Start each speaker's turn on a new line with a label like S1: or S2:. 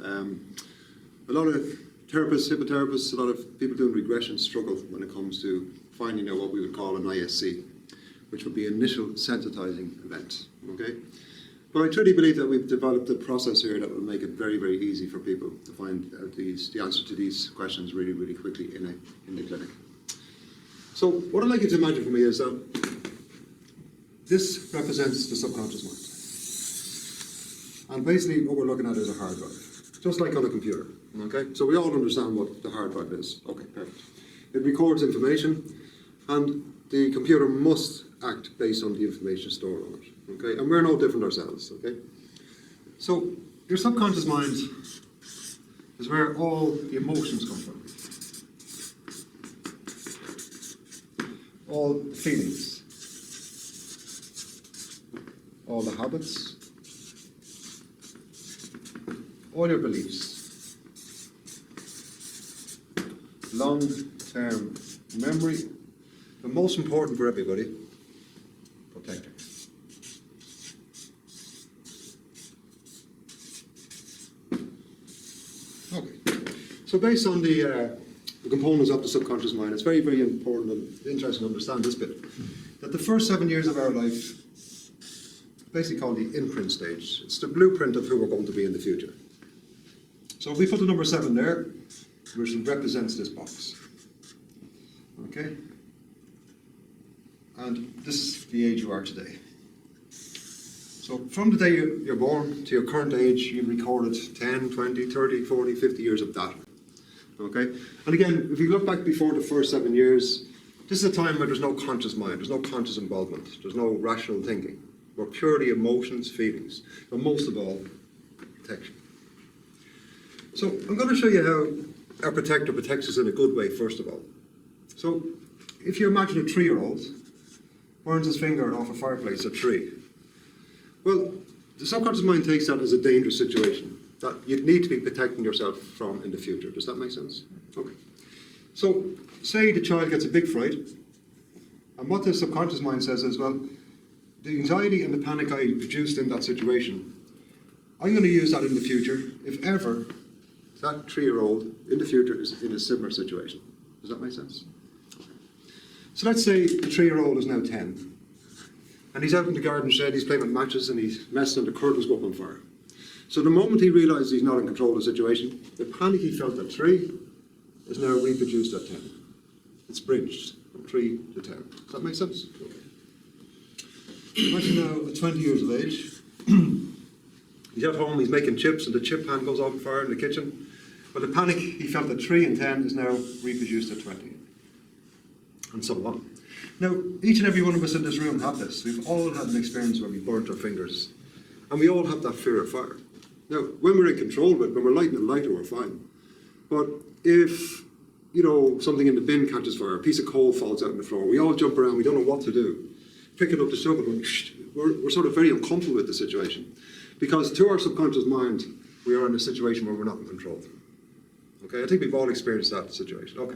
S1: A lot of therapists, hypnotherapists, a lot of people doing regression struggle when it comes to finding out what we would call an ISC, which would be initial sensitizing event. Okay? But I truly believe that we've developed a process here that will make it very, very easy for people to find out the answer to these questions really, really quickly in the clinic. So what I'd like you to imagine for me is that this represents the subconscious mind. And basically what we're looking at is a hard drive, just like on a computer. Okay? So we all understand what the hard drive is. Okay, perfect. It records information, and the computer must act based on the information stored on it. Okay? And we're no different ourselves. Okay? So your subconscious mind is where all the emotions come from. All the feelings. All the habits. All your beliefs. Long-term memory, but most important for everybody, protector. Okay, so based on the components of the subconscious mind, it's very, very important and interesting to understand this bit, that the first 7 years of our life, basically called the imprint stage. It's the blueprint of who we're going to be in the future. So if we put the number 7 there, which represents this box. Okay? And this is the age you are today. So from the day you're born to your current age, you've recorded 10, 20, 30, 40, 50 years of data. Okay? And again, if you look back before the first 7 years, this is a time where there's no conscious mind, there's no conscious involvement, there's no rational thinking. We're purely emotions, feelings, but most of all, protection. So I'm going to show you how our protector protects us in a good way, first of all. So if you imagine a 3-year-old burns his finger off a fireplace, a tree. Well, the subconscious mind takes that as a dangerous situation that you'd need to be protecting yourself from in the future. Does that make sense? Okay. So say the child gets a big fright, and what the subconscious mind says is, well, the anxiety and the panic I produced in that situation, I'm going to use that in the future if ever that 3-year-old in the future is in a similar situation. Does that make sense? Okay. So let's say the 3-year-old is now 10, and he's out in the garden shed, he's playing with matches, and he's messing, and the curtains go up on fire. So the moment he realises he's not in control of the situation, the panic he felt at 3 is now reproduced at 10. It's bridged from 3 to 10. Does that make sense? Okay. Imagine now at 20 years of age, he's at home, he's making chips, and the chip pan goes off fire in the kitchen. But the panic he felt at 3 and 10 is now reproduced at 20. And so on. Now, each and every one of us in this room have this. We've all had an experience where we burnt our fingers. And we all have that fear of fire. Now, when we're in control of it, when we're lighting a lighter, we're fine. But if, you know, something in the bin catches fire, a piece of coal falls out on the floor, we all jump around, we don't know what to do. Picking up the shovel, we're sort of very uncomfortable with the situation. Because to our subconscious mind, we are in a situation where we're not in control. Okay, I think we've all experienced that situation. Okay.